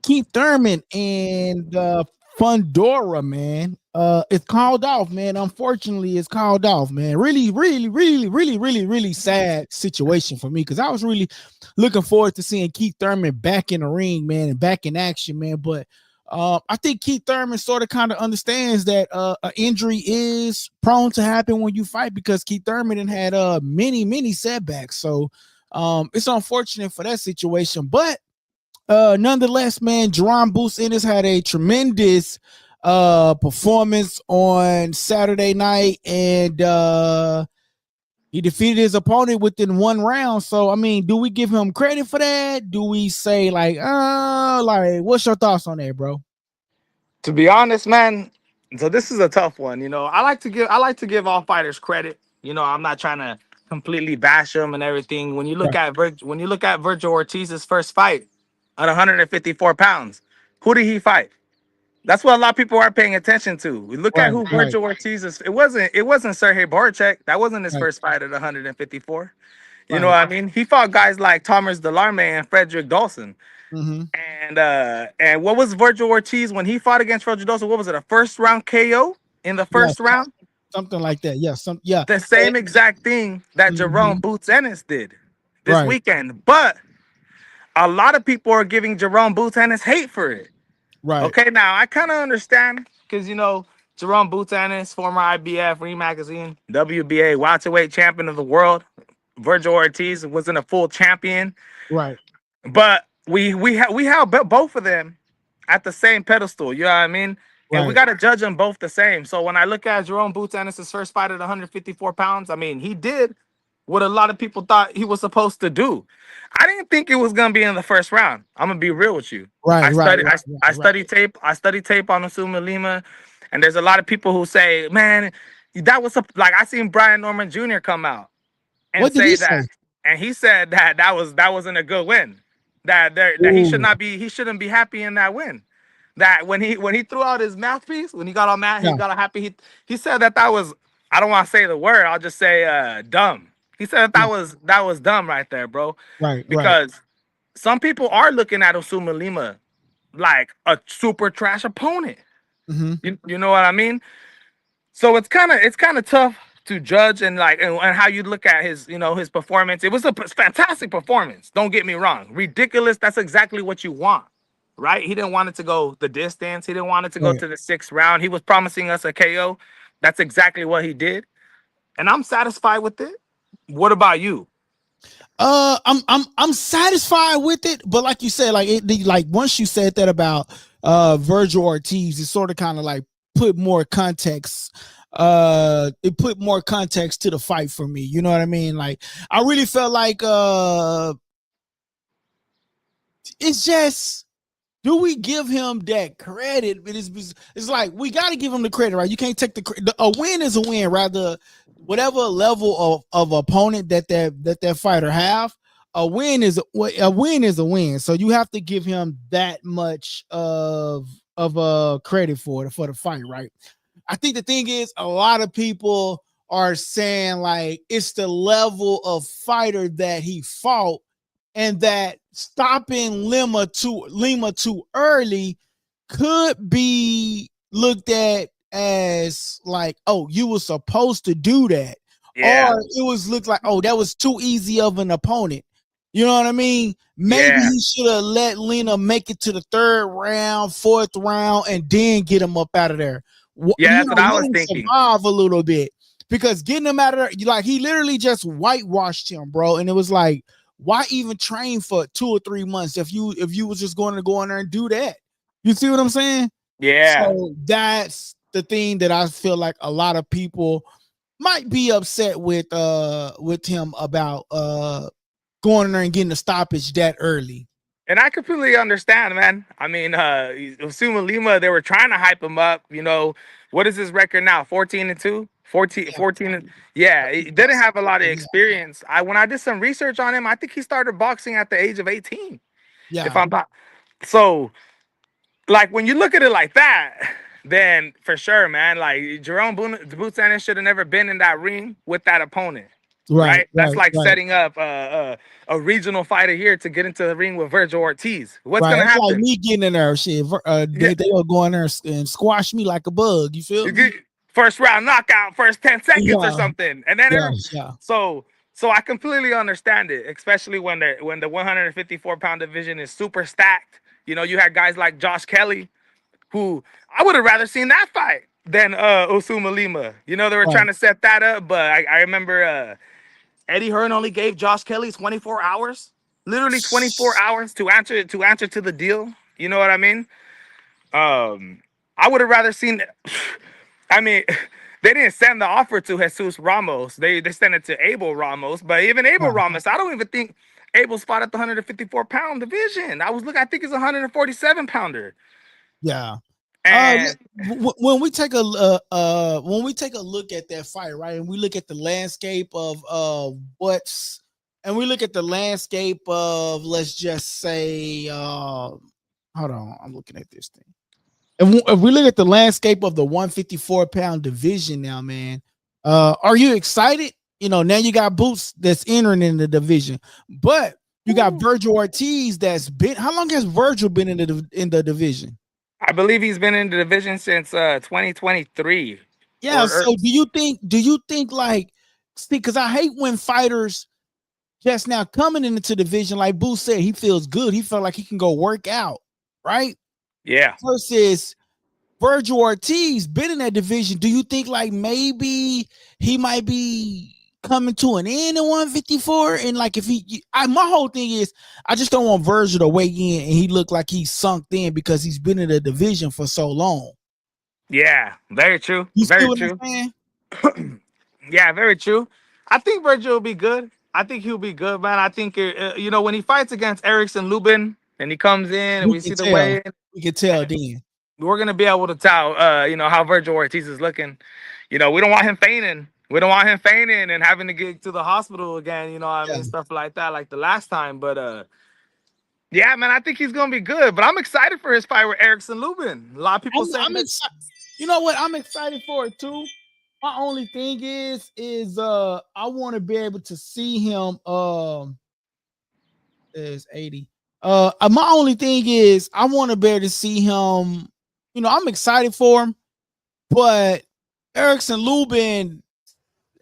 Keith Thurman and Fundora, man. It's called off, man. Unfortunately, it's called off, man. Really, really, really, really, really, really sad situation for me because I was really looking forward to seeing Keith Thurman back in the ring, man, and back in action, man. But I think Keith Thurman sort of kind of understands that an injury is prone to happen when you fight because Keith Thurman had many setbacks. So it's unfortunate for that situation, but nonetheless, man, Jaron Ennis had a tremendous performance on Saturday night, and he defeated his opponent within one round. So, I mean, do we give him credit for that? Do we say like what's your thoughts on that, bro? To be honest, man, so this is a tough one. I like to give all fighters credit. I'm not trying to completely bash them and everything. When you look Right, at Vergil Ortiz's first fight at 154 pounds, who did he fight? That's what a lot of people are paying attention to. We look at right, who right, Vergil Ortiz is. It wasn't Sergey Borchek. That wasn't his right, first fight at 154. You know right. what I mean? He fought guys like Thomas Delarme and Frederick Dawson. Mm-hmm. And what was Vergil Ortiz when he fought against Frederick Dawson? What was it? A first round KO in the Yeah, first round? something like that. Yeah, yeah. The same exact thing that Mm-hmm. Jaron Boots Ennis did this Right, weekend. But a lot of people are giving Jaron Boots Ennis hate for it. right. Okay, now I kind of understand because Jerome Butanis, former IBF, Ring Magazine, WBA welterweight champion of the world. Vergil Ortiz wasn't a full champion, Right, but we held both of them at the same pedestal. You know what I mean? And we right. got to judge them both the same. So when I look at Jerome Butanis' first fight at 154 pounds, I mean he did what a lot of people thought he was supposed to do. I didn't think it was gonna be in the first round. I'm gonna be real with you. Right, I right, studied right, I, right, I right. studied tape. I studied tape on Usuma Lima, and there's a lot of people who say, "Man, that was like I seen Brian Norman Jr. come out and What did he say that, say? and he said that wasn't a good win. That Ooh, he shouldn't be happy in that win. That when he threw out his mouthpiece, when he got all mad, he yeah, got all happy. He said that was, I don't want to say the word. I'll just say dumb. He said that yeah. that was dumb right there, bro. Right, right. Because some people are looking at Usuma Lima like a super trash opponent. Mm-hmm. You know what I mean? So it's kind of tough to judge and how you look at his performance. It was a fantastic performance. Don't get me wrong. Ridiculous. That's exactly what you want, right? He didn't want it to go the distance. He didn't want it to go Right. to the sixth round. He was promising us a KO. That's exactly what he did, and I'm satisfied with it. What about you? I'm satisfied with it, but like you said, like once you said that about Vergil Ortiz, it sort of kind of like put more context. It put more context to the fight for me. You know what I mean? Like I really felt like it's just, do we give him that credit? But it's like we got to give him the credit, right? You can't take a win is a win, rather whatever level of opponent that fighter have. A win is a win. So you have to give him that much of credit for the fight, right? I think the thing is, a lot of people are saying like it's the level of fighter that he fought, and that stopping Lima too early could be looked at as like, oh, you were supposed to do that, Yeah, or it was looked like, oh, that was too easy of an opponent. You know what I mean? Maybe yeah, he should have let Lena make it to the third round, fourth round, and then get him up out of there. yeah. That's what I Let was him thinking. survive a little bit, because getting him out of there, like he literally just whitewashed him, bro. And it was like, why even train for 2 or 3 months if you was just going to go in there and do that? You see what I'm saying? Yeah. So that's the thing that I feel like a lot of people might be upset with him about going in there and getting a stoppage that early. And I completely understand, man. I mean, Usuma Lima, they were trying to hype him up. What is his record now? 14-2? 14, Yeah. 14. Yeah, he didn't have a lot of Yeah. experience. When I did some research on him, I think he started boxing at the age of 18. If Yeah. I'm not. So, like, when you look at it like that, then for sure, man, like, Jerome Boots Ennis should have never been in that ring with that opponent. right? That's right, like right. setting up a regional fighter here to get into the ring with Vergil Ortiz. What's Right, gonna it's like happen? me getting in there. Shit, Yeah, they will go in there and squash me like a bug. You feel you me? get first round knockout, first 10 seconds or Yeah, something, and then yeah, yeah. so I completely understand it, especially when the 154-pound division is super stacked. You know, you had guys like Josh Kelly, who I would have rather seen that fight than Usuma Lima. You know, they were trying Right. to set that up, but I remember Eddie Hearn only gave Josh Kelly 24 hours, literally 24 hours to answer to the deal. You know what I mean? I would have rather seen. I mean, they didn't send the offer to Jesus Ramos. They sent it to Abel Ramos. But even Abel Yeah, Ramos, I don't even think Abel's fought at the 154-pound division. I think it's a 147-pounder. yeah. And When we take a when we take a look at that fight, right, and we look at the landscape of we look at the landscape of, let's just say, hold on, I'm looking at this thing. If we look at the landscape of the 154-pound division now, man, are you excited? You know, now you got Boots that's entering in the division, but you got Vergil Ortiz that's been. How long has Vergil been in the division? I believe he's been in the division since 2023. Yeah. So do you think like, see, because I hate when fighters just now coming into the division, like Boo said, he feels good. He felt like he can go work out, right? Yeah. Versus Vergil Ortiz been in that division. Do you think like maybe he might be coming to an end in 154? And like if my whole thing is I just don't want Vergil to weigh in and he look like he's sunk in because he's been in the division for so long. Yeah, very true. You see Very what true. I'm saying? Yeah, very true. I think Vergil will be good. I think he'll be good, man. I think you know, when he fights against Erickson Lubin and he comes in and We we can see the tell. way We can tell then. we're gonna be able to tell, you know, how Vergil Ortiz is looking. You know, we don't want him fainting. We don't want him fainting and having to get to the hospital again. You know what I Yeah. mean? Stuff like that, like the last time. But yeah, man, I think he's gonna be good. But I'm excited for his fight with Erickson Lubin. A lot of people saying I'm that. excited. You know what? I'm excited for it too. My only thing is I want to be able to see him. Is 80. My only thing is I want to be able to see him. You know, I'm excited for him, but Erickson Lubin,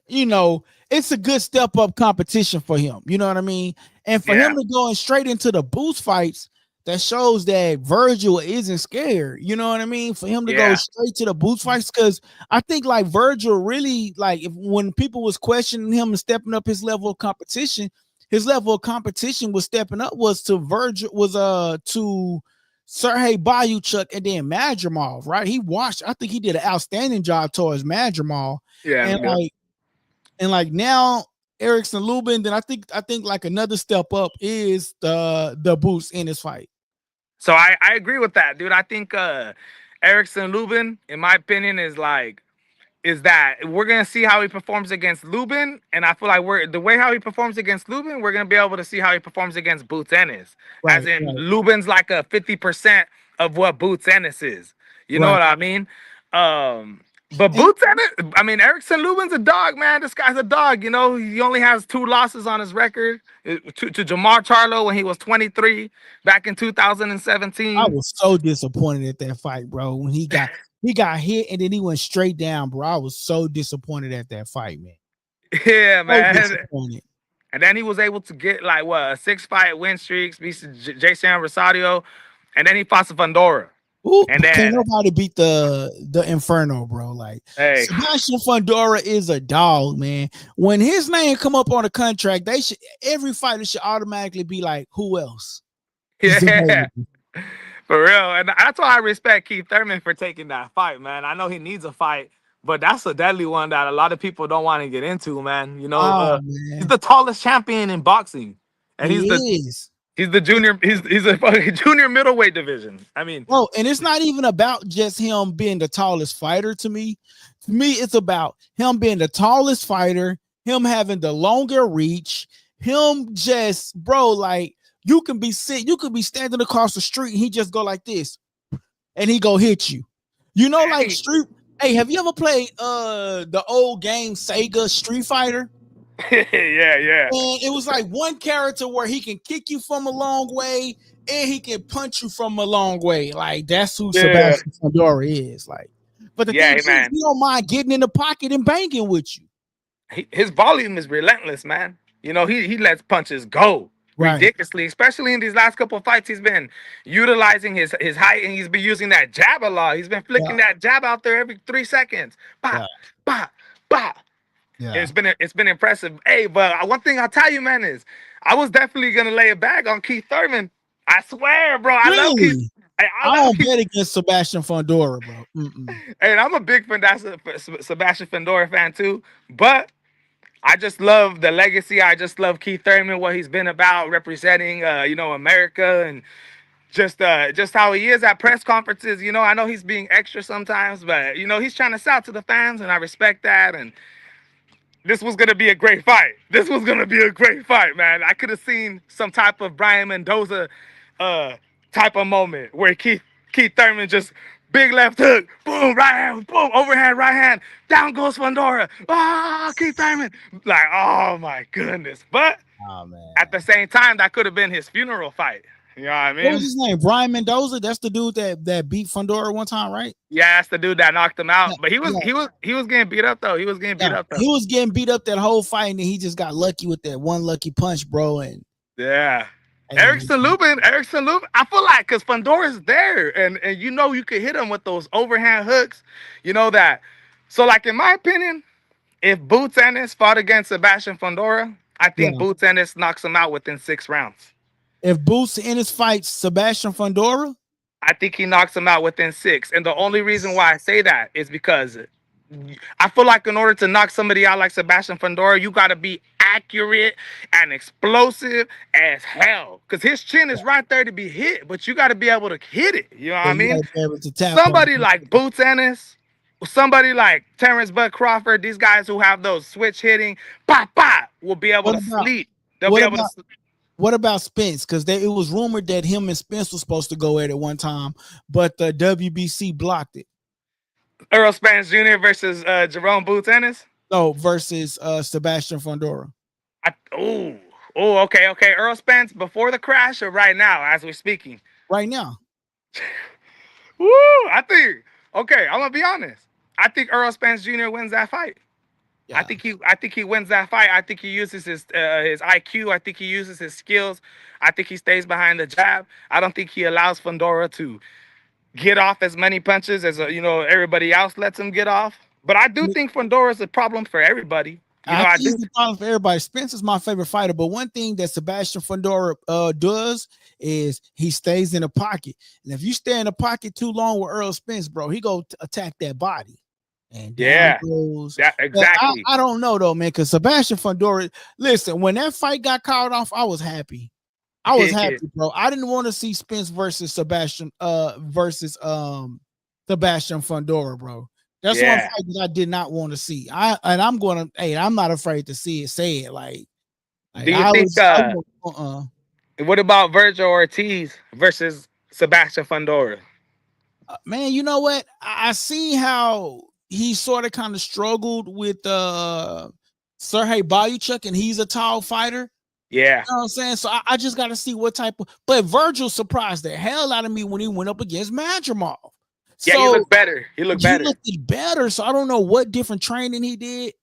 you know, it's a good step up competition for him. You know what I mean? And for him Yeah, to go straight into the boost fights, that shows that Vergil isn't scared. You know what I mean? For him to go yeah, straight to the boost fights, because I think like Vergil really like when people was questioning him and stepping up his level of competition, his level of competition was stepping up was to Vergil was to Sergey Bayuchuk and then Madrimov, right? He watched. I think he did an outstanding job towards Madrimov, yeah, and yeah. like now Erickson Lubin. Then I think like another step up is the boost in his fight. So I agree with that, dude. I think Erickson Lubin, in my opinion, is that we're gonna see how he performs against Lubin, and I feel like the way how he performs against Lubin, we're gonna be able to see how he performs against Boots Ennis. As Right, in, right, Lubin's like a 50% of what Boots Ennis is. You know right. what I mean? But And Boots Ennis, I mean, Erickson Lubin's a dog, man. This guy's a dog. You know, he only has 2 losses on his record to Jamar Charlo when he was 23 back in I 2017. was so disappointed at that fight, bro. When he got hit and then he went straight down, bro. I was so disappointed at that fight, man. Yeah, So man. disappointed. And then he was able to get like what, a 6-fight win streak, beat Jason Rosario, and then he fought Fundora. Ooh, And can't then, nobody beat the Inferno, bro. Like hey, Sebastian Fundora is a dog, man. When his name come up on a contract, every fighter should automatically be like, who else is yeah, available? for real. And that's why I respect Keith Thurman for taking that fight, man. I know he needs a fight, but that's a deadly one that a lot of people don't want to get into, man. You know, Oh he's man, the tallest champion in boxing, and he is. he's the junior. He's a fucking junior middleweight division. I mean, Bro, and it's not even about just him being the tallest fighter to me. To me, it's about him being the tallest fighter, him having the longer reach, him just, bro, like you can be standing across the street and he just go like this and he go hit you. You know, like hey, street. Hey, have you ever played the old game Sega Street Fighter? Yeah. And it was like one character where he can kick you from a long way and he can punch you from a long way. Like that's who Yeah. Sebastian Fundora is. Like, but the thing Yeah, is, man. he don't mind getting in the pocket and banging with you. His volume is relentless, man. You know, he lets punches go Right. ridiculously, especially in these last couple of fights. He's been utilizing his height, and he's been using that jab a lot. He's been Yeah. flicking that jab out there every 3 seconds. Bah, Yeah. bah, bah. Yeah. It's been impressive. Hey, but one thing I'll tell you, man, is I was definitely gonna lay a bag on Keith Thurman. I swear, bro. I love Keith. Really? I I love don't Keith. bet against Sebastian Fundora, bro. Mm-mm. And I'm a big Sebastian Fendora fan too. But I just love the legacy. I just love Keith Thurman, what he's been about, representing, America, and just how he is at press conferences. You know, I know he's being extra sometimes, but he's trying to sell to the fans, and I respect that. And this was gonna be a great fight. This was gonna be a great fight, man. I could have seen some type of Brian Mendoza, type of moment where Keith Thurman just big left hook, boom, right hand, boom, overhand, right hand, down goes Fundora. Ah, Keith Thurman, like, oh my goodness. But Oh man. at the same time, that could have been his funeral fight. You know what I What was mean? his name? Brian Mendoza. That's the dude that beat Fundora one time, right? Yeah, that's the dude that knocked him out. Yeah, But he was getting beat up though. He was getting beat up though. He was getting beat up that whole fight, and then he just got lucky with that one lucky punch, bro. And Yeah. Erickson Lubin. I feel like because Fundora's there, and you could hit him with those overhand hooks. You know that. So, like, in my opinion, if Boots Ennis fought against Sebastian Fundora, I think Yeah. Boots Ennis knocks him out within 6 rounds. If Boots Ennis fights Sebastian Fundora, I think he knocks him out within 6. And the only reason why I say that is because I feel like in order to knock somebody out like Sebastian Fundora, you got to be accurate and explosive as hell. Because his chin is right there to be hit, but you got to be able to hit it. You know what I you mean? gotta be able to tap Somebody on. like Boots Ennis, somebody like Terrence Bud Crawford, these guys who have those switch hitting, pop, pop, will be able to sleep. They'll be able to sleep. What about Spence? Because it was rumored that him and Spence was supposed to go at it one time, but the WBC blocked it. Earl Spence Jr. versus Jaron Boots Ennis. So versus Sebastian Fundora. Okay. Earl Spence before the crash or right now as we're speaking? Right now. Woo! I think. Okay, I'm gonna be honest. I think Earl Spence Jr. wins that fight. Yeah. I think he wins that fight. I think he uses his IQ. I think he uses his skills. I think he stays behind the jab. I don't think he allows Fundora to get off as many punches as everybody else lets him get off. But I do think Fundora is a problem for everybody. I think it's a problem for everybody. Spence is my favorite fighter, but one thing that Sebastian Fundora does is he stays in the pocket. And if you stay in the pocket too long with Earl Spence, bro, he go attack that body. And goes. Yeah, exactly. I don't know though, man, because Sebastian Fundora, listen, when that fight got called off, I was happy. I was happy, bro. I didn't want to see Spence versus Sebastian Sebastian Fundora, bro. That's one fight that I did not want to see. I'm not afraid to see it. Say it like do you think? What about Vergil Ortiz versus Sebastian Fundora? Man, you know what? I see how he sort of kind of struggled with Sergey Boyachuk, and he's a tall fighter. Yeah. You know what I'm saying? So I just got to see what type of. But Vergil surprised the hell out of me when he went up against Madrimov. Yeah, he looked better. He looked better. So I don't know what different training he did.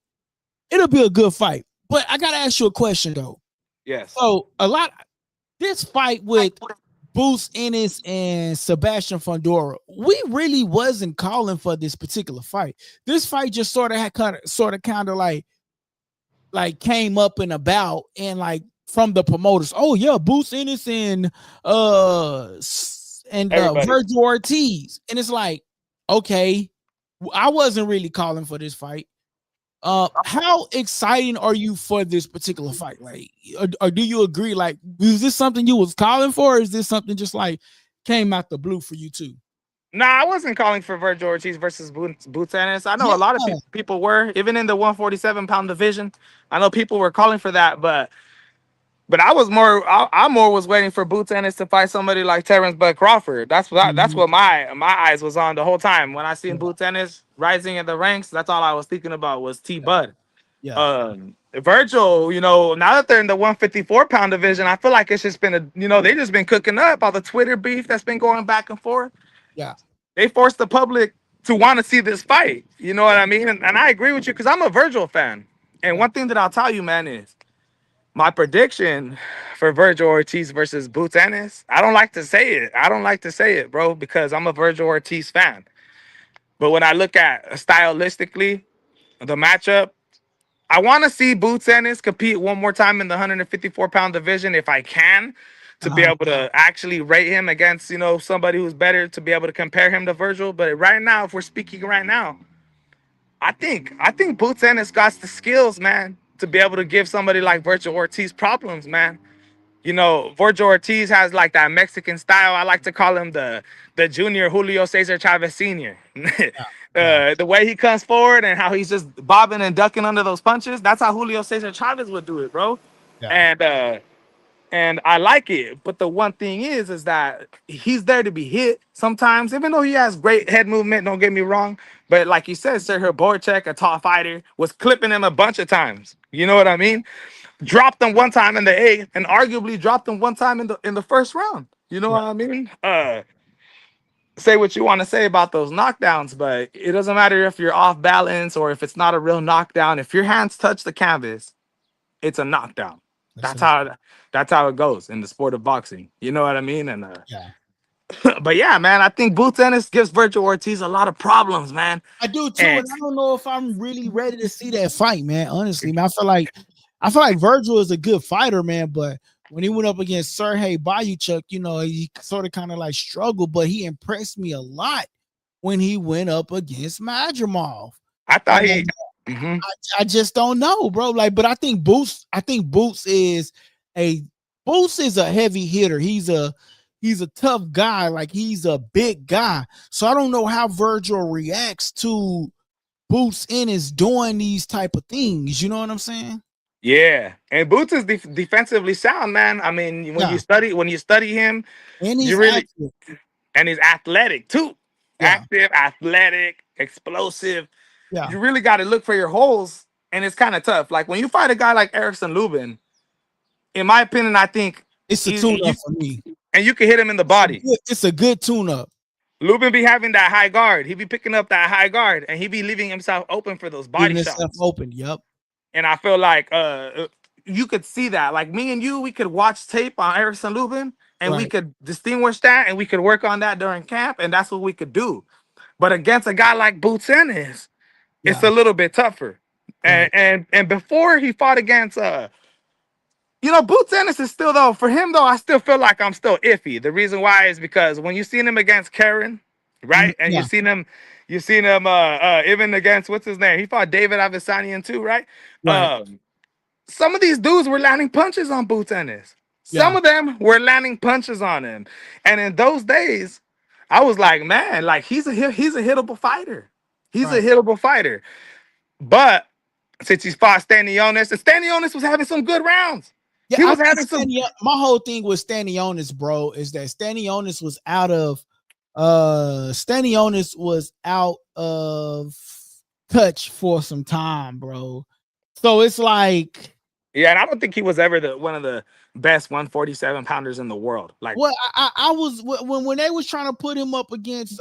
It'll be a good fight. But I got to ask you a question, though. Yes. So this fight with Boots Ennis and Sebastian Fundora, we really wasn't calling for this particular fight. This fight just sort of like came up and about, and like from the promoters. Oh yeah, Boots Ennis and Vergil Ortiz, and it's like, okay, I wasn't really calling for this fight. How exciting are you for this particular fight? Like, or do you agree? Like, is this something you was calling for, or is this something just like came out the blue for you too? Nah, I wasn't calling for Vergil Ortiz versus Boots Ennis. I know a lot of people were, even in the 147-pound division. I know people were calling for that, but I was more. I more was waiting for Boots Ennis to fight somebody like Terrence Bud Crawford. That's what my eyes was on the whole time when I seen Boots Ennis rising in the ranks. That's all I was thinking about was T Bud. Yeah. Virgil, now that they're in the 154-pound division, I feel like it's just been they just been cooking up all the Twitter beef that's been going back and forth. Yeah. They forced the public to want to see this fight. You know what I mean? And I agree with you because I'm a Virgil fan. And Yeah. one thing that I'll tell you, man, is my prediction for Vergil Ortiz versus Boots Ennis. I don't like to say it. I don't like to say it, bro, because I'm a Vergil Ortiz fan. But when I look at stylistically the matchup, I want to see Boots Ennis compete one more time in the 154-pound division if I can, to be Uh-huh. able to actually rate him against, somebody who's better, to be able to compare him to Virgil. But right now, if we're speaking right now, I think Boots Ennis got the skills, man, to be able to give somebody like Vergil Ortiz problems, man. Vergil Ortiz has like that Mexican style. I like to call him the junior Julio Cesar Chavez Sr. Yeah. Yeah. The way he comes forward and how he's just bobbing and ducking under those punches, that's how Julio Cesar Chavez would do it, bro. Yeah. And I like it. But the one thing is that he's there to be hit sometimes, even though he has great head movement, don't get me wrong. But like you said, Sergio Borchek, a tall fighter, was clipping him a bunch of times. You know what I mean? Dropped him one time in the eighth, and arguably dropped him one time in the first round. You know what Right. I mean? Say what you want to say about those knockdowns, but it doesn't matter if you're off balance or if it's not a real knockdown. If your hands touch the canvas, it's a knockdown. That's That's enough. how it goes in the sport of boxing. You know what I mean? And Yeah. but yeah, man, I think Boots Ennis gives Vergil Ortiz a lot of problems, man. I do too, And and I don't know if I'm really ready to see that fight, man. Honestly, man, I feel like Virgil is a good fighter, man. But when he went up against Sergey Bayuchuk, he sort of kind of like struggled, but he impressed me a lot when he went up against Madrimov. I thought he. And Mhm. I just don't know, bro. Like, but I think Boots is a heavy hitter. He's a tough guy. Like, he's a big guy. So I don't know how Virgil reacts to Boots Ennis doing these type of things. You know what I'm saying? Yeah, and Boots is defensively sound, man. I mean, when Yeah. you study him, And he's you really active. and he's athletic too. Yeah. Active, athletic, explosive. Yeah. You really got to look for your holes, and it's kind of tough. Like when you fight a guy like Erickson Lubin, in my opinion, I think It's a tune up for me. and you can hit him in the body. It's a good tune up. Lubin be having that high guard. He be picking up that high guard, and he be leaving himself open for those body Leaving shots. himself open. Yep. And I feel like you could see that. Like me and you, we could watch tape on Erickson Lubin, and we Right. could distinguish that, and we could work on that during camp, and that's what we could do. But against a guy like Boots Ennis, it's Yeah. a little bit tougher. Right. And before he fought against Boots Ennis is still, though, for him though, I still feel like I'm still iffy. The reason why is because when you seen him against Karen, right? And Yeah. you seen him even against what's his name? He fought David Avesanian too, right? Right. Some of these dudes were landing punches on Boots Ennis. Some Yeah. of them were landing punches on him. And in those days, I was like, man, like he's a hittable fighter. He's a Right. hittable fighter. But since he's fought Stanionis, and Stanionis was having some good rounds. Yeah, He I was think having some. My whole thing with Stanionis, bro, is that Stanionis was out of touch for some time, bro. So it's like, Yeah, and I don't think he was ever one of the best 147 pounders in the world. Like, what I was when they was trying to put him up against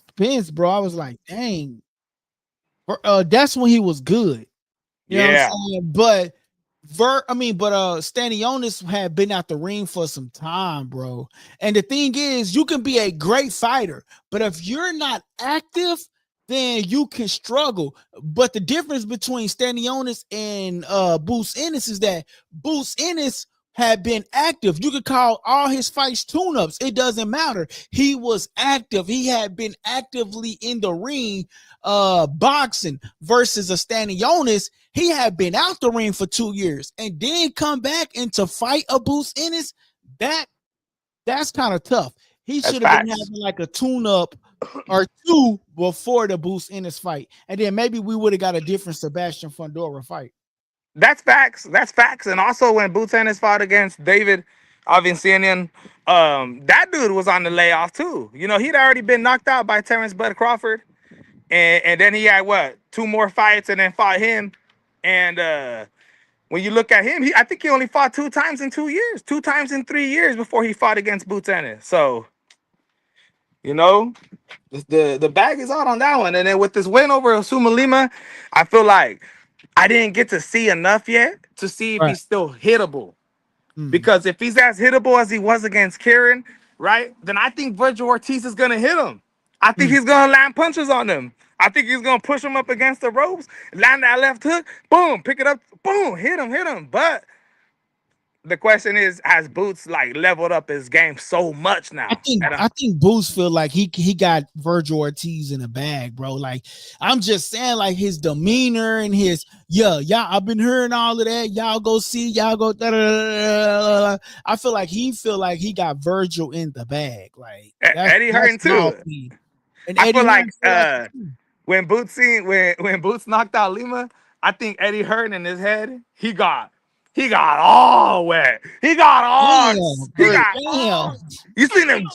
Spence, bro, I was like, dang. That's when he was good. You know what yeah, I'm saying? But Stanionis had been out the ring for some time, bro. And the thing is, you can be a great fighter, but if you're not active, then you can struggle. But the difference between Stanionis and Boots Ennis is that Boots Ennis had been active. You could call all his fights tune-ups. It doesn't matter. He was active. He had been actively in the ring boxing versus a Stanionis. He had been out the ring for 2 years and then come back and to fight a Boots Ennis. That's kind of tough. He that's should have been facts. having like a tune-up or two before the Boots Ennis fight. And then maybe we would have got a different Sebastian Fundora fight. That's facts. That's facts. And also when Boots Ennis fought against David Avesanian, that dude was on the layoff too. He'd already been knocked out by Terrence Bud Crawford. and then he had what 2 more fights and then fought him. And when you look at him, I think he only fought 2 times in 2 years, 2 times in 3 years before he fought against Boots Ennis. So, you know, the bag is out on that one. And then with this win over Osuma Lima, I feel like I didn't get to see enough yet to see if Right. he's still hittable. Because if he's as hittable as he was against Kieran, right, then I think Vergil Ortiz is going to hit him. I think he's going to land punches on him. I think he's going to push him up against the ropes, land that left hook, boom, pick it up, boom, hit him. But the question is, has Boots like leveled up his game so much now? I think Boots feel like he got Vergil Ortiz in a bag, bro. Like, I'm just saying, like, his demeanor and his y'all, I've been hearing all of that. Y'all go see, y'all go da. I feel like he got Vergil in the bag. Like Eddie Hearn too. And I feel like when Boots knocked out Lima, I think Eddie Hearn in his head, he got all wet. He got all. Damn. You seen him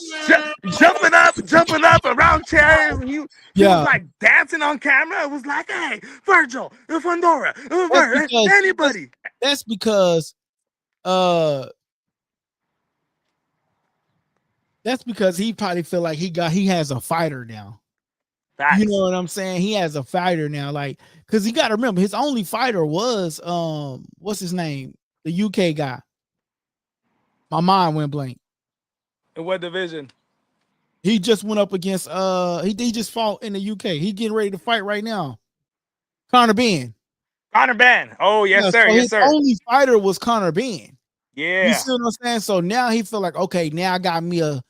jumping up around chairs, and he was like dancing on camera. It was like, hey, Vergil, Fundora, anybody. That's because he probably feel like he has a fighter now. Facts. You know what I'm saying? He has a fighter now, like, because you got to remember his only fighter was what's his name? The UK guy. My mind went blank. In what division? He just went up against he just fought in the UK. He getting ready to fight right now. Conor Benn. Oh, yes, sir. So yes, his sir. only fighter was Conor Benn. Yeah. You see what I'm saying? So now he feel like, okay, now I got me a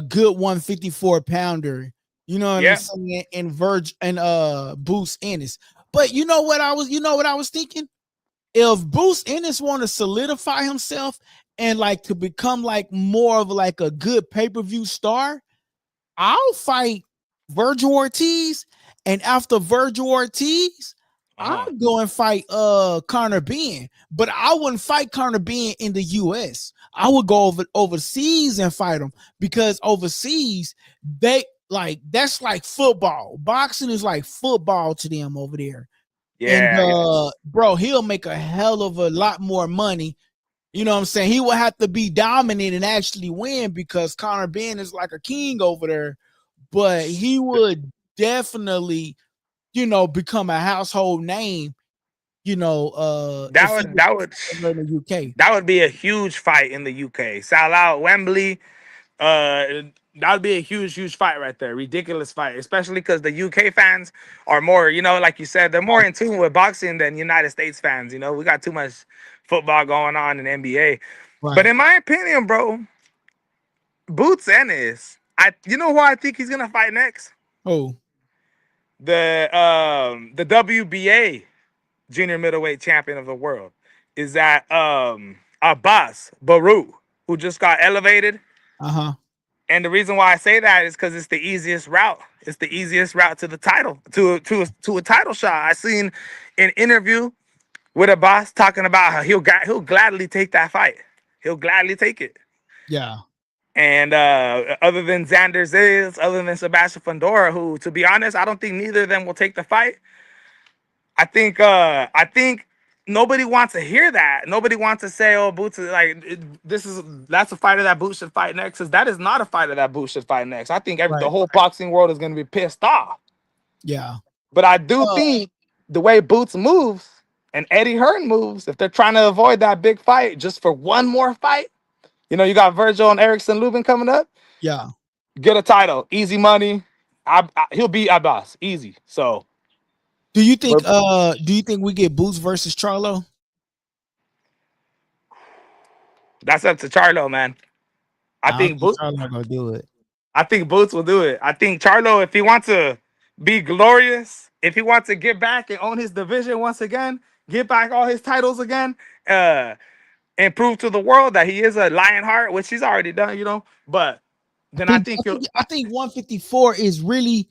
good 154 pounder. You know what I'm saying? And Boots Ennis. But you know what I was thinking? If Boots Ennis want to solidify himself and like to become like more of like a good pay-per-view star, I'll fight Vergil Ortiz. And after Vergil Ortiz, I'll go and fight Conor Benn. But I wouldn't fight Conor Benn in the US. I would go overseas and fight him, because overseas that's like football. Boxing is like football to them over there. Yeah. And bro, he'll make a hell of a lot more money. You know what I'm saying? He will have to be dominant and actually win, because Conor Benn is like a king over there. But he would definitely, become a household name. That would be a huge fight in the UK. Sell out Wembley. That would be a huge fight right there. Ridiculous fight, especially because the UK fans are more, like you said, they're more in tune with boxing than United States fans. We got too much football going on in NBA. Right. But in my opinion, bro, Boots Ennis, you know who I think he's gonna fight next? Who? The WBA junior middleweight champion of the world is that Abbas Baru, who just got elevated. And the reason why I say that is because it's the easiest route. It's the easiest route to the title, to a title shot. I seen an interview with Abbas talking about how he'll gladly take that fight. He'll gladly take it. Yeah. And other than Xander Zayas, other than Sebastian Fundora, who, to be honest, I don't think neither of them will take the fight. I think nobody wants to hear that. Nobody wants to say, "Oh, Boots is like that's a fighter that Boots should fight next." Because that is not a fighter that Boots should fight next. I think the whole boxing world is going to be pissed off. Yeah, but I do think the way Boots moves and Eddie Hearn moves, if they're trying to avoid that big fight just for one more fight, you got Vergil and Erickson Lubin coming up. Yeah, get a title, easy money. He'll beat Abbas easy. So. Do you think we get Boots versus Charlo? That's up to Charlo, man. I think Boots Charlo gonna do it. I think Boots will do it. I think Charlo, if he wants to be glorious, if he wants to get back and own his division once again, get back all his titles again, and prove to the world that he is a Lionheart, which he's already done, But then I think 154 is really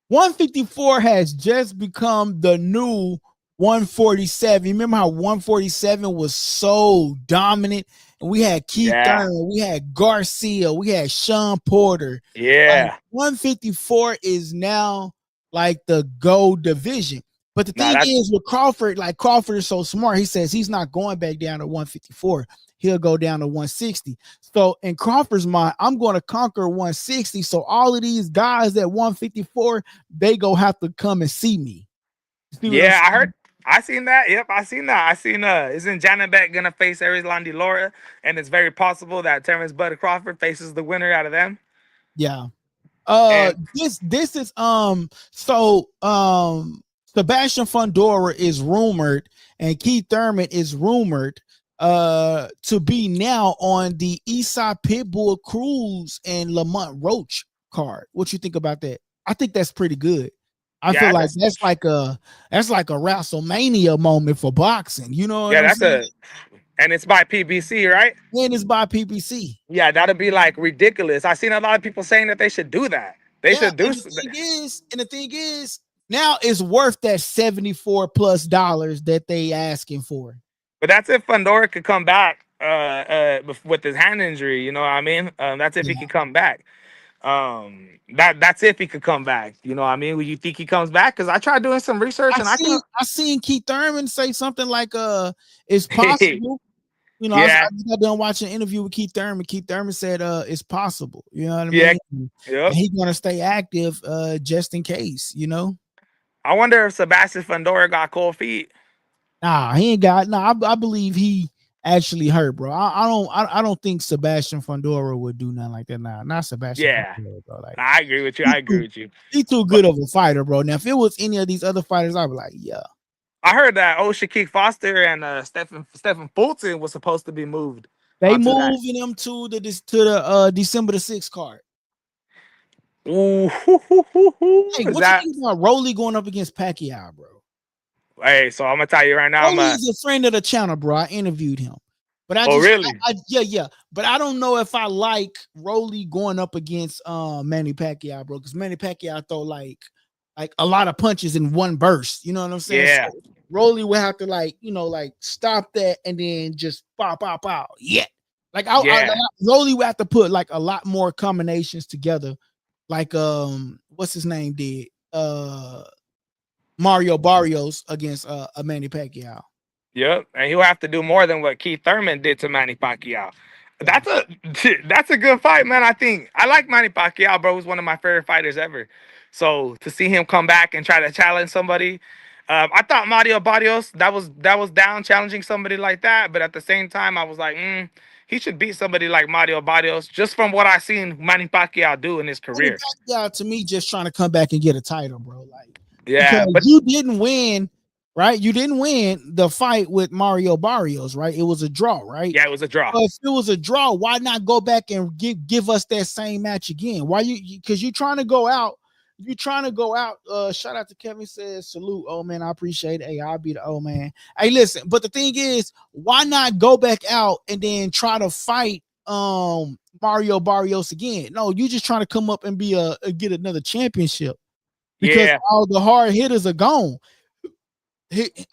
154 has just become the new 147. You remember how 147 was so dominant? And we had Keith Thurman, we had Garcia, we had Sean Porter. Yeah. 154 is now like the gold division. But the Nah, thing is with Crawford, like Crawford is so smart. He says he's not going back down to 154. He'll go down to 160. So in Crawford's mind, I'm going to conquer 160. So all of these guys at 154, they go have to come and see me. See what I'm yeah, saying? I seen that. Yep, I seen that. I seen isn't Janabek gonna face Erislandy Laura, and it's very possible that Terrence Bud Crawford faces the winner out of them. Yeah. And This is Sebastian Fundora is rumored, and Keith Thurman is rumored to be now on the Eastside Pitbull Cruz and Lamont Roach card. What you think about that? I think that's pretty good. I feel like that's like a WrestleMania moment for boxing. You know what I'm saying? And it's by PBC, right? And it's by PBC. Yeah, that'd be like ridiculous. I've seen a lot of people saying that they should do that. They should do. And the thing is, now it's worth that $74+ that they asking for. But that's if Fundora could come back with his hand injury. You know what I mean? That's if he could come back. That's if he could come back. You know what I mean? Will you think he comes back? Because I tried doing some research and I seen Keith Thurman say something like it's possible. You know, I got done watching an interview with Keith Thurman. Keith Thurman said it's possible. You know what I mean? Yeah. And he's gonna stay active just in case, you know. I wonder if Sebastian Fundora got cold feet. Nah, he ain't got I believe he actually hurt, bro. I don't think Sebastian Fundora would do nothing like that. Nah, not Sebastian. Yeah, Fundora, bro. Like, I agree with you. He's too good of a fighter, bro. Now, if it was any of these other fighters, I'd be like, yeah. I heard that Shaquille Foster and Stephen Fulton was supposed to be moved. They moving him to the December the 6th card. Ooh, hey, what you think about Rolly going up against Pacquiao, bro? Hey, so I'm gonna tell you right now, Rolly's a friend of the channel, bro. I interviewed him, but really? Yeah. But I don't know if I like Rolly going up against Manny Pacquiao, bro, because Manny Pacquiao throw like a lot of punches in one burst. You know what I'm saying? Yeah. So Rolly would have to stop that and then just pow. Yeah. Rolly would have to put like a lot more combinations together. Like what's his name did? Mario Barrios against Manny Pacquiao. Yep, and he'll have to do more than what Keith Thurman did to Manny Pacquiao. That's a good fight, man. I like Manny Pacquiao, bro. He's one of my favorite fighters ever. So to see him come back and try to challenge somebody, I thought Mario Barrios that was down challenging somebody like that, but at the same time, I was like, he should beat somebody like Mario Barrios just from what I've seen Manny Pacquiao do in his career. Manny Pacquiao, to me, just trying to come back and get a title, bro. Like, yeah, but you didn't win. Right, you didn't win the fight with Mario Barrios, right? It was a draw, right? Yeah, it was a draw. So if it was a draw, why not go back and give us that same match again? Why because you're trying to go out. You're trying to go out. Shout out to Kevin, says salute. Oh man, I appreciate it. Hey, I'll be the old man. Hey, listen, but the thing is, why not go back out and then try to fight Mario Barrios again? No, you just trying to come up and get another championship because all the hard hitters are gone.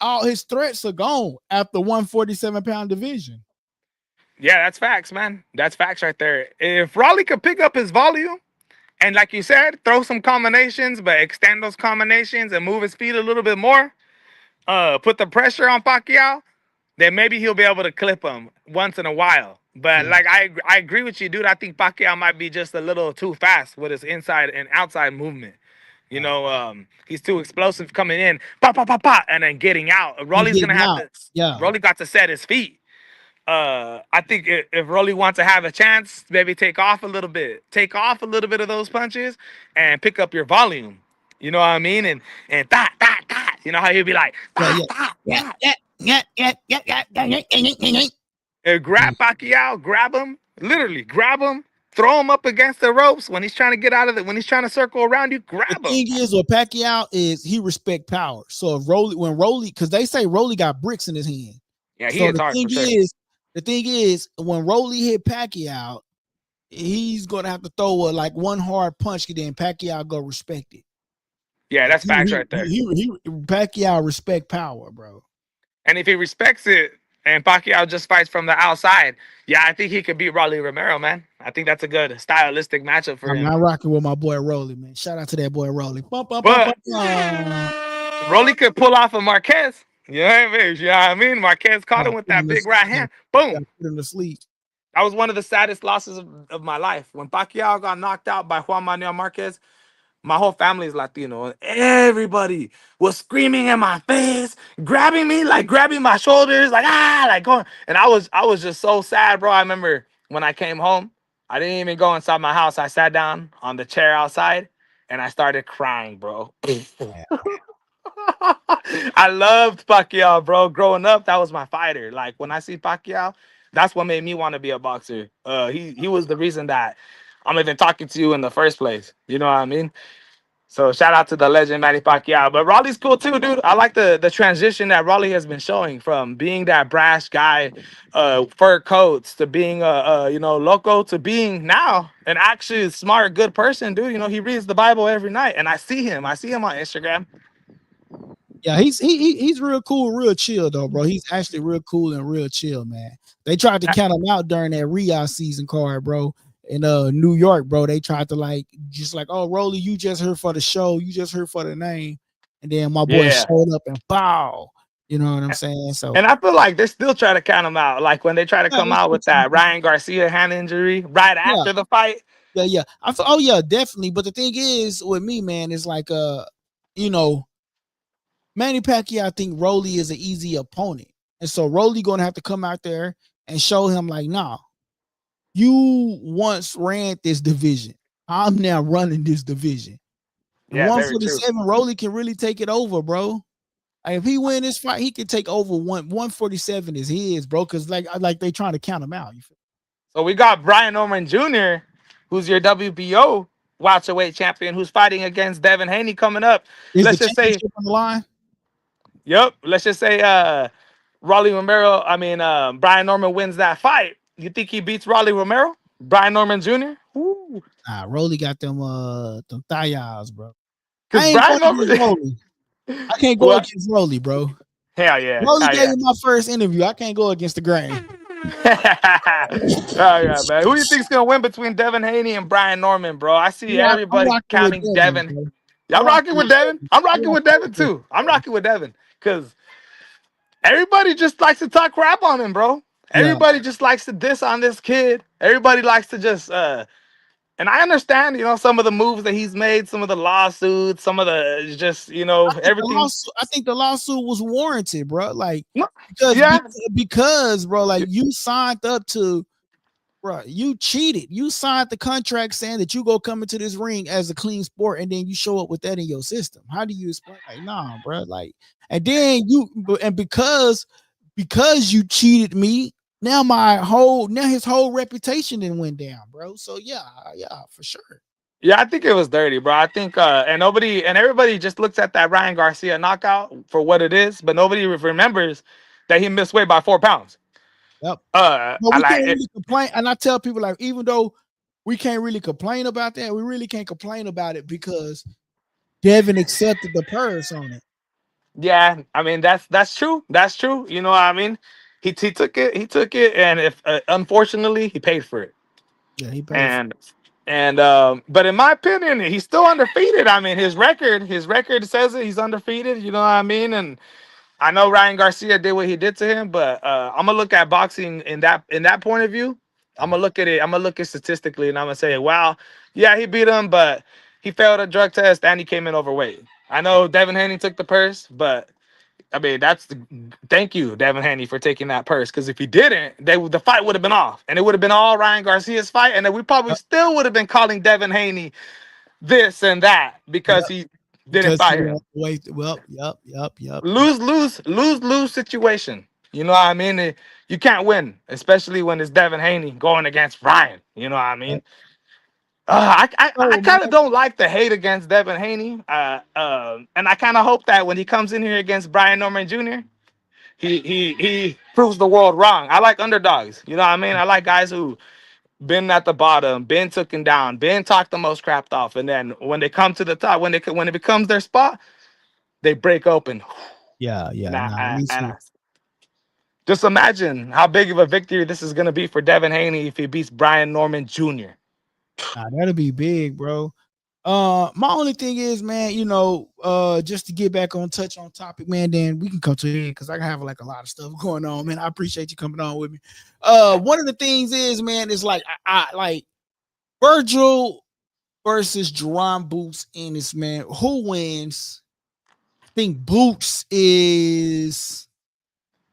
All his threats are gone after 147-pound division. Yeah, that's facts, man. That's facts right there. If Raleigh could pick up his volume and, like you said, throw some combinations, but extend those combinations and move his feet a little bit more, put the pressure on Pacquiao, then maybe he'll be able to clip him once in a while. But like I agree with you, dude. I think Pacquiao might be just a little too fast with his inside and outside movement. You know, he's too explosive coming in, pop, and then getting out. Rolly's gonna have to. Yeah. Rolly got to set his feet. I think if Rolly wants to have a chance, maybe take off a little bit of those punches, and pick up your volume. You know what I mean? And that. You know how he'll be like, yeah. Grab Pacquiao, grab him, literally grab him. Throw him up against the ropes when he's trying to get out of it. When he's trying to circle around you, grab him. The thing is, with Pacquiao is he respect power. So if Rolly, because they say Rolly got bricks in his hand. Yeah, he hits hard for sure. The thing is, when Rolly hit Pacquiao, he's gonna have to throw like one hard punch, and then Pacquiao go respect it. Yeah, that's facts right there. Pacquiao respect power, bro. And if he respects it, and Pacquiao just fights from the outside. Yeah, I think he could beat Rolly Romero, man. I think that's a good stylistic matchup for I'm him. not rocking with my boy Rolly, man. Shout out to that boy Rolly. Bum, bum, bum, bum, But bum. Rolly could pull off a Marquez. You know what I mean? You know what I mean? Marquez caught him with Put him that to big sleep. right hand. Boom. Put him to sleep. That was one of the saddest losses of my life. When Pacquiao got knocked out by Juan Manuel Marquez, my whole family is Latino, and everybody was screaming in my face, grabbing me, like grabbing my shoulders, like like going. And I was just so sad, bro. I remember when I came home, I didn't even go inside my house. I sat down on the chair outside, and I started crying, bro. Yeah. I loved Pacquiao, bro. Growing up, that was my fighter. Like when I see Pacquiao, that's what made me want to be a boxer. He was the reason that I'm even talking to you in the first place. You know what I mean? So shout out to the legend Manny Pacquiao. But Raleigh's cool too, dude. I like the transition that Raleigh has been showing from being that brash guy, fur coats, to being loco, to being now an actually smart, good person, dude. You know, he reads the Bible every night, and I see him. I see him on Instagram. Yeah, he's real cool, real chill though, bro. He's actually real cool and real chill, man. They tried to count him out during that Riyadh season card, bro. In New York, bro. They tried to oh, Rolly, you just here for the show, you just here for the name. And then my boy Yeah. showed up and bow. You know what I'm saying? So And I feel like they're still trying to count him out. Like when they try to yeah, come out with that Ryan Garcia hand injury right yeah, after the fight. yeah. I feel, oh yeah, definitely. But the thing is with me, man, is like you know, Manny Pacquiao, I think Rolly is an easy opponent. And so Rolly gonna have to come out there and show him like, nah, you once ran this division. I'm now running this division. And Yeah, very true. 147, Rolly can really take it over, bro. Like, if he win this fight, he can take over 147 is his, bro. Cause like they trying to count him out. You feel? So we got Brian Norman Jr., who's your WBO welterweight champion, who's fighting against Devin Haney coming up. Is the Let's just say, championship on the line? yep. Let's just say, Rolly Romero. I mean, Brian Norman wins that fight. You think he beats Rolly Romero? Brian Norman Jr. Ooh. Nah, Rolly got them thighs, bro. I Because ain't Brian going against Norman. Rolly. I can't go against Rolly, bro. Hell yeah. Rolly Hell gave yeah. me my first interview. I can't go against the grain. Oh yeah, man. Who do you think's gonna win between Devin Haney and Brian Norman, bro? I see I'm everybody rocking with counting Devin, Devin. bro. Y'all rocking with Devin? I'm I'm rocking with rocking Devin with Devin. too. I'm rocking with Devin because everybody just likes to talk crap on him, bro. Yeah. Everybody just likes to diss on this kid. Everybody likes to just and I understand, some of the moves that he's made, some of the lawsuits, some of the just, everything. I think the lawsuit was warranted, bro. Like No, because yeah, because bro, like you signed up to, bro, you cheated. You signed the contract saying that you go come into this ring as a clean sport, and then you show up with that in your system. How do you explain? Like, nah, bro. Like, and then because you cheated me, now his whole reputation then went down, bro. So yeah, for sure. yeah, I think it was dirty, bro. I think and everybody just looks at that Ryan Garcia knockout for what it is, but nobody remembers that he missed weight by 4 pounds. Yep. I But we like can't it. really complain. And I tell people, like, even though we can't really complain about that, we really can't complain about it because Devin accepted the purse on it. Yeah, I mean that's true. That's true. You know what I mean? He took it. He took it, and if unfortunately he paid for it. Yeah, he paid for it. But in my opinion, he's still undefeated. I mean, his record says it. He's undefeated. You know what I mean? And I know Ryan Garcia did what he did to him, but I'm gonna look at boxing in that point of view. I'm gonna look at it. I'm gonna look at statistically, and I'm gonna say, wow, yeah, he beat him, but he failed a drug test and he came in overweight. I know Devin Haney took the purse, but I mean, thank you, Devin Haney, for taking that purse. Because if he didn't, the fight would have been off, and it would have been all Ryan Garcia's fight, and then we probably still would have been calling Devin Haney this and that because he didn't Because fight him. well, yep. Lose situation. You know what I mean? You can't win, especially when it's Devin Haney going against Ryan. You know what I mean? I kind of don't like the hate against Devin Haney. And I kind of hope that when he comes in here against Brian Norman Jr., he proves the world wrong. I like underdogs. You know what I mean? I like guys who been at the bottom, been taken down, been talked the most crapped off, and then when they come to the top, when it becomes their spot, they break open. Yeah. And Nah, me too. Just imagine how big of a victory this is gonna be for Devin Haney if he beats Brian Norman Jr. Nah, that'll be big, bro. My only thing is, man, just to get back on touch on topic, man, then we can come to it because I have like a lot of stuff going on, man. I appreciate you coming on with me. One of the things is, man, is like I like Vergil versus Jaron Boots Ennis, man. Who wins? I think Boots is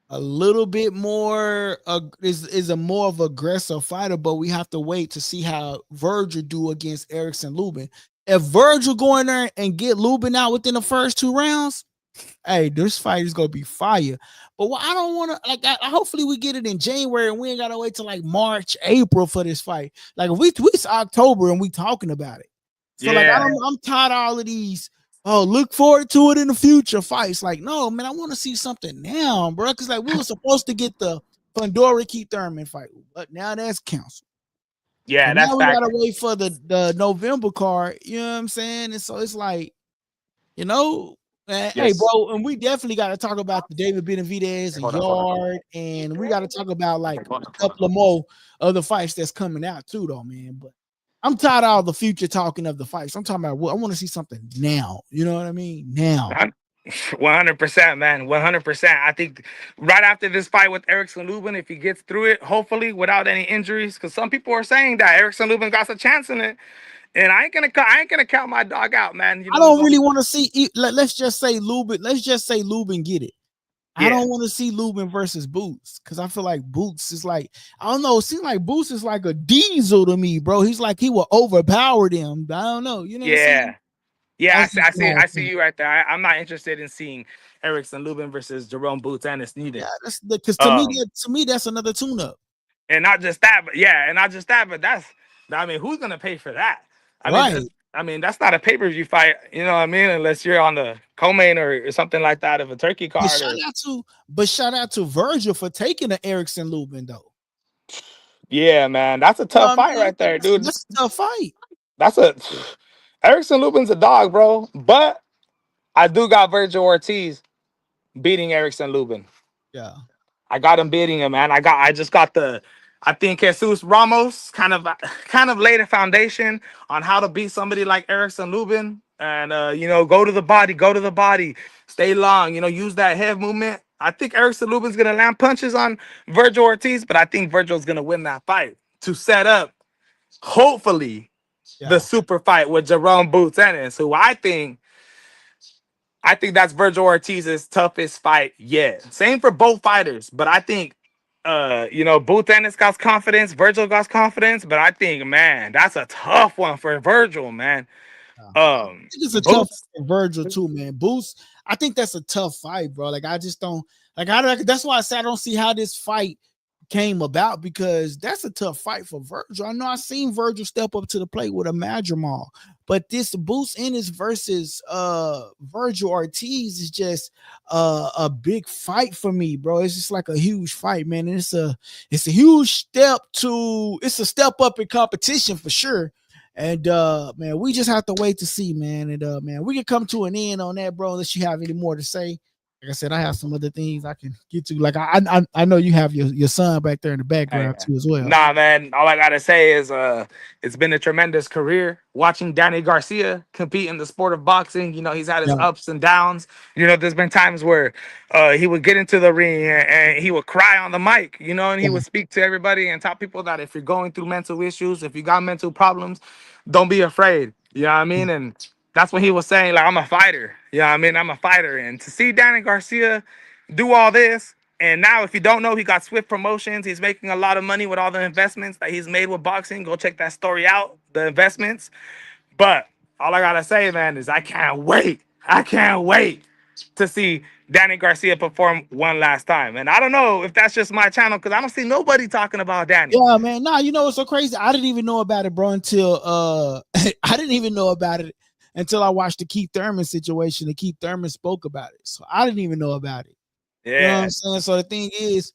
a little bit more is a more of aggressive fighter, but we have to wait to see how Vergil do against Erickson Lubin. If Vergil go in there and get Lubin out within the first 2 rounds, hey, this fight is gonna be fire. But I don't want to hopefully we get it in January and we ain't gotta wait till like March, April for this fight. Like if it's October and we talking about it. So I'm tired of all of these. Oh, look forward to it in the future fights. Like, no, man, I want to see something now, bro. Because like we were supposed to get the Fundora Keith Thurman fight, but now that's canceled. Yeah, and that's now we gotta wait for the November card. You know what I'm saying? And so it's like, hey, bro, and we definitely got to talk about the David Benavidez and Yard, and we got to talk about like a couple of more other fights that's coming out too, though, man. But I'm tired of all the future talking of the fights. I'm talking about I want to see something now. You know what I mean? Now. 100%, man. 100%. I think right after this fight with Erickson Lubin, if he gets through it, hopefully without any injuries, because some people are saying that Erickson Lubin got a chance in it, and I ain't gonna count my dog out, man. I don't really want to see. Let's just say Lubin. Let's just say Lubin get it. I don't want to see Lubin versus Boots because I feel like Boots is like, I don't know. It seems like Boots is like a diesel to me, bro. He's like he will overpower them. I don't know. You know what I'm saying? Yeah, I see you right there. I'm not interested in seeing Erickson Lubin versus Jerome Boots Ennis neither. Yeah, that's because to me that's another tune-up. And not just that, but that's, I mean, who's gonna pay for that? I mean, that's not a pay-per-view fight, you know what I mean? Unless you're on the co-main or something like that of a turkey card. But shout out to Vergil for taking the Erickson Lubin though. Yeah, man, that's a tough fight right there, dude. That's a tough fight. Erickson Lubin's a dog, bro. But I do got Vergil Ortiz beating Erickson Lubin. Yeah, I got him beating him, man. I think Jesus Ramos kind of laid a foundation on how to beat somebody like Erickson Lubin. And go to the body, stay long, use that head movement. I think Erickson Lubin's gonna land punches on Vergil Ortiz, but I think Virgil's gonna win that fight to set up, hopefully, the super fight with Jerome Boots Ennis, who I think that's Vergil Ortiz's toughest fight yet. Same for both fighters, but I think Boots Ennis got confidence, Vergil got confidence, but I think, man, that's a tough one for Vergil, man. I think it's a tough for Vergil too, man. Boots, I think that's a tough fight, bro. Like I just don't that's why I said I don't see how this fight came about, because that's a tough fight for Vergil. I know I've seen Vergil step up to the plate with a Madrimal, but this Boots Ennis versus Vergil Ortiz is just a big fight for me, bro. It's just like a huge fight, man. And it's a huge step up in competition for sure. And man, we just have to wait to see, man. And man, we can come to an end on that, bro, unless you have any more to say. Like I said, I have some other things I can get to. Like I know you have your son back there in the background too as well. Nah, man. All I gotta say is it's been a tremendous career watching Danny Garcia compete in the sport of boxing. He's had his ups and downs. There's been times where he would get into the ring and he would cry on the mic, and he would speak to everybody and tell people that if you're going through mental issues, if you got mental problems, don't be afraid. You know what I mean? And that's what he was saying. Like, I'm a fighter. I'm a fighter. And to see Danny Garcia do all this, and now if you don't know, he got Swift Promotions. He's making a lot of money with all the investments that he's made with boxing. Go check that story out, the investments. But all I got to say, man, is I can't wait. I can't wait to see Danny Garcia perform one last time. And I don't know if that's just my channel, because I don't see nobody talking about Danny. Yeah, man. Nah, it's so crazy. I didn't even know about it, bro, until I didn't even know about it until I watched the Keith Thurman situation, and Keith Thurman spoke about it. So I didn't even know about it. Yeah. You know what I'm saying? So the thing is,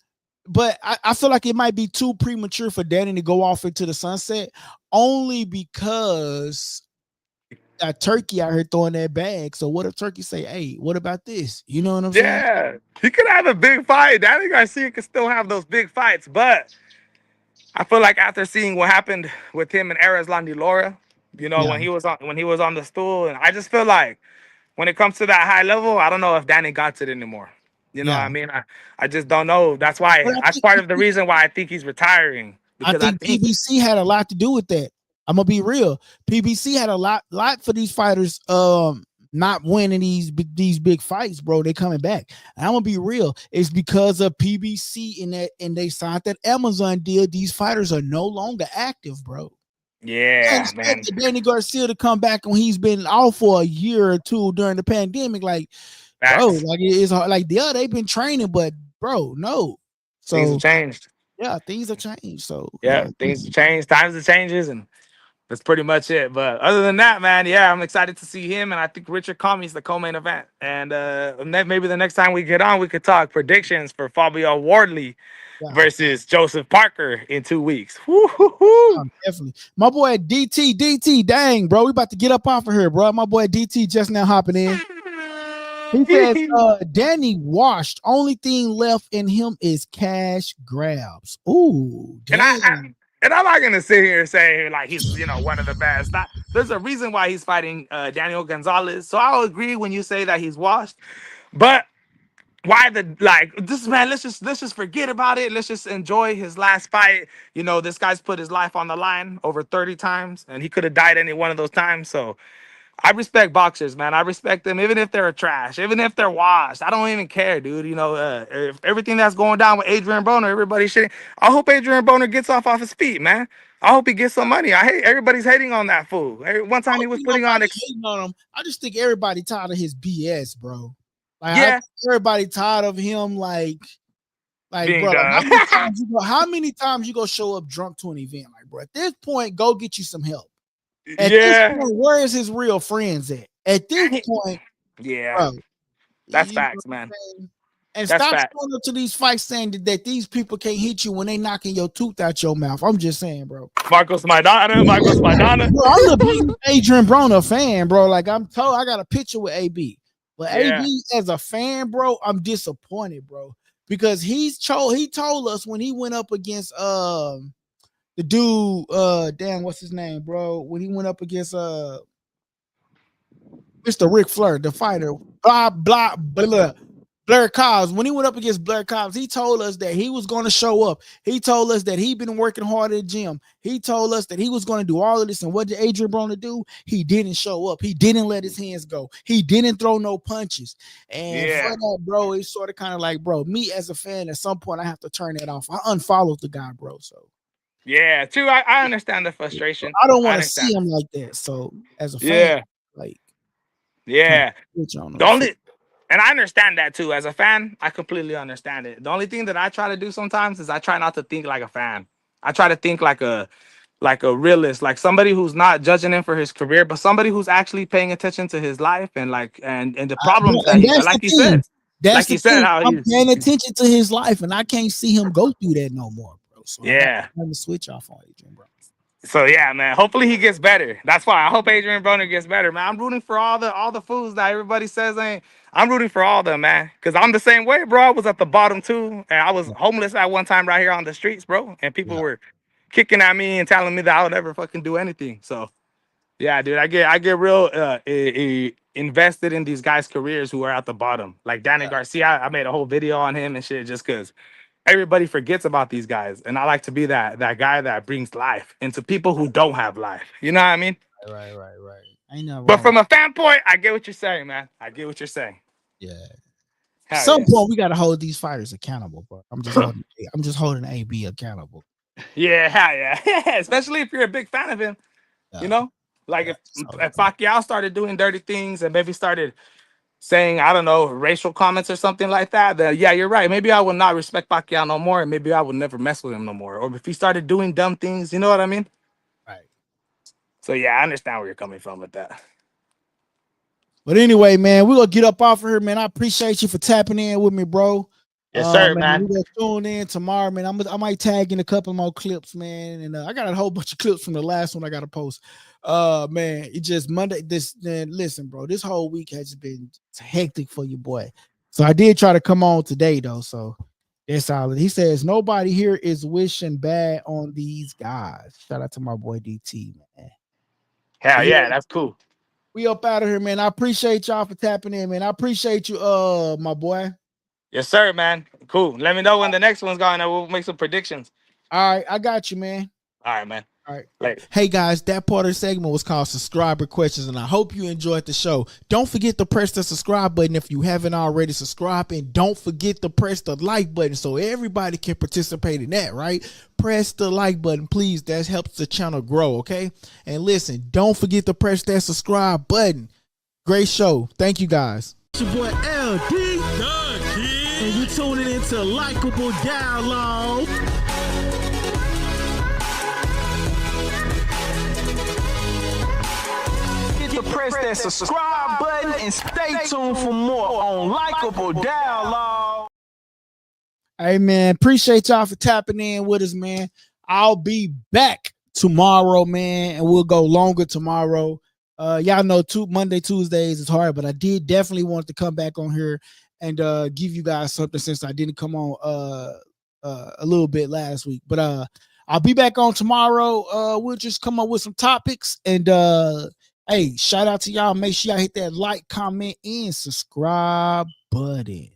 but I feel like it might be too premature for Danny to go off into the sunset, only because got Turkey out here throwing that bag. So what if Turkey say, "Hey, what about this?" You know what I'm saying? Yeah, he could have a big fight. Danny Garcia could still have those big fights, but I feel like after seeing what happened with him and Ares Landilora, Yeah, when he was on the stool, and I just feel like when it comes to that high level, I don't know if Danny got it anymore. You know what yeah. I mean? I just don't know. But That's part of the reason why I think he's retiring I because I think think PBC had a lot to do with that. I'm gonna be real. PBC had a lot for these fighters not winning these big fights, bro. They coming back. And I'm gonna be real. It's because of PBC and they signed that Amazon deal. These fighters are no longer active, bro. And yeah, man. expected Danny Garcia to come back when he's been out for a year or two during the pandemic. Like, bro, Facts. like it's like they've been training, but bro, no. Things have So changed. yeah, things have changed. So Yeah, things have changed. Times have changes, and that's pretty much it. But other than that, man, yeah, I'm excited to see him, and I think Richard Comey's the co-main event. And maybe the next time we get on, we could talk predictions for Fabio Wardley yeah. versus Joseph Parker in 2 weeks. Woo-hoo-hoo. Definitely. My boy DT, dang, bro. We about to get up off of here, bro. My boy DT just now hopping in. He says, Danny washed. Only thing left in him is cash grabs. Ooh, And damn. and I'm not gonna sit here and say like he's one of the best. There's a reason why he's fighting Daniel Gonzalez. So I'll agree when you say that he's washed. But why this man? Let's just forget about it. Let's just enjoy his last fight. This guy's put his life on the line over 30 times, and he could have died any one of those times. So I respect boxers, man. I respect them, even if they're trash, even if they're washed. I don't even care, dude. If everything that's going down with Adrian Broner, everybody shit. I hope Adrian Broner gets off his feet, man. I hope he gets some money. I hate everybody's hating on that fool. One I time he don't was think putting on, nobody hating on him. I just think everybody tired of his BS, bro. Like I yeah, think everybody tired of him, like being bro, done. how many times you go show up drunk to an event? Like, bro, at this point, go get you some help. At this Yeah, point, where is his real friends at? At this point, yeah, bro, that's you know facts, what man. I'm saying? And That's stop facts. showing up to these fights saying that these people can't hit you when they knocking your tooth out your mouth. I'm just saying, bro. Marcos Maidana. Bro, I'm the biggest Adrian Broner fan, bro. Like I'm told, I got a picture with AB, but Yeah, AB as a fan, bro, I'm disappointed, bro, because he told us when he went up against the dude damn what's his name, bro, when he went up against Mr. Ric Flair, the fighter, blah blah blah. Blair Cobbs, when he went up against Blair Cobbs, he told us that he was going to show up. He told us that he'd been working hard at the gym. He told us that he was going to do all of this. And what did Adrian Broner do? He didn't show up. He didn't let his hands go. He didn't throw no punches. And for yeah, that, bro, it's sort of kind of like, bro, me as a fan, at some point, I have to turn that off. I unfollowed the guy, bro. So yeah. Too. I understand the frustration. I don't I want to see understand. him like that. So as a fan, Yeah, like, kind of yeah. switch on The him. only And I understand that too. As a fan, I completely understand it. The only thing that I try to do sometimes is I try not to think like a fan. I try to think like a realist, like somebody who's not judging him for his career, but somebody who's actually paying attention to his life and and the problems that And he that's the like you thing. said. That's Like the you said, thing. how I'm paying attention to his life, and I can't see him go through that no more, bro. So I got yeah. to turn the switch off on Adrian, bro. So yeah, man. Hopefully he gets better. That's why I hope Adrian Broner gets better, man. I'm rooting for all the fools that everybody says ain't. I'm rooting for all of them, man. Cause I'm the same way, bro. I was at the bottom too, and I was homeless at one time right here on the streets, bro. And people Yeah, were kicking at me and telling me that I would never fucking do anything. So yeah, dude, I get real invested in these guys' careers who are at the bottom. Like Danny yeah. Garcia, I made a whole video on him and shit just cause everybody forgets about these guys, and I like to be that guy that brings life into people who don't have life. You know what I mean? Right. Ain't nothing But wrong with from a fan point, I get what you're saying, man. I get what you're saying. yeah. Hell Some yeah, point we gotta hold these fighters accountable, bro. I'm just holding AB accountable. yeah, hell yeah. Especially if you're a big fan of him. You Yeah, know, like yeah. if Pacquiao started doing dirty things and maybe started saying, I don't know, racial comments or something like that, then yeah, you're right. Maybe I would not respect Pacquiao no more, and maybe I would never mess with him no more. Or if he started doing dumb things, you know what I mean? right. So yeah, I understand where you're coming from with that. But anyway, man, we're gonna get up off of here, man. I appreciate you for tapping in with me, bro. Yes, sir, Man, man. we gonna tune in tomorrow, man. I might tag in a couple more clips, man. And I got a whole bunch of clips from the last one I gotta post. Man, it just Monday. Listen, bro, this whole week has been hectic for you, boy. So I did try to come on today, though. So that's solid. He says nobody here is wishing bad on these guys. Shout out to my boy DT, man. Hell yeah, that's cool. We up out of here, man. I appreciate y'all for tapping in, man. I appreciate you, my boy. Yes, sir, man. Cool. Let me know when the next one's going, and we'll make some predictions. All right, I got you, man. All right, man. All right. Later. Hey guys, that part of the segment was called Subscriber Questions, and I hope you enjoyed the show. Don't forget to press the subscribe button if you haven't already subscribed, and don't forget to press the like button so everybody can participate in that, right? Press the like button, please. That helps the channel grow, okay? And listen, don't forget to press that subscribe button. Great show. Thank you, guys. It's your boy LD, and you tuning into Likeable Dialogue. Press that subscribe button and stay tuned for more on Likeable Dialogue. Hey man, appreciate y'all for tapping in with us, man. I'll be back tomorrow, man, and we'll go longer tomorrow. Y'all know Monday, Tuesdays is hard, but I did definitely want to come back on here and give you guys something since I didn't come on a little bit last week. But I'll be back on tomorrow. We'll just come up with some topics and hey, shout out to y'all. Make sure y'all hit that like, comment, and subscribe button.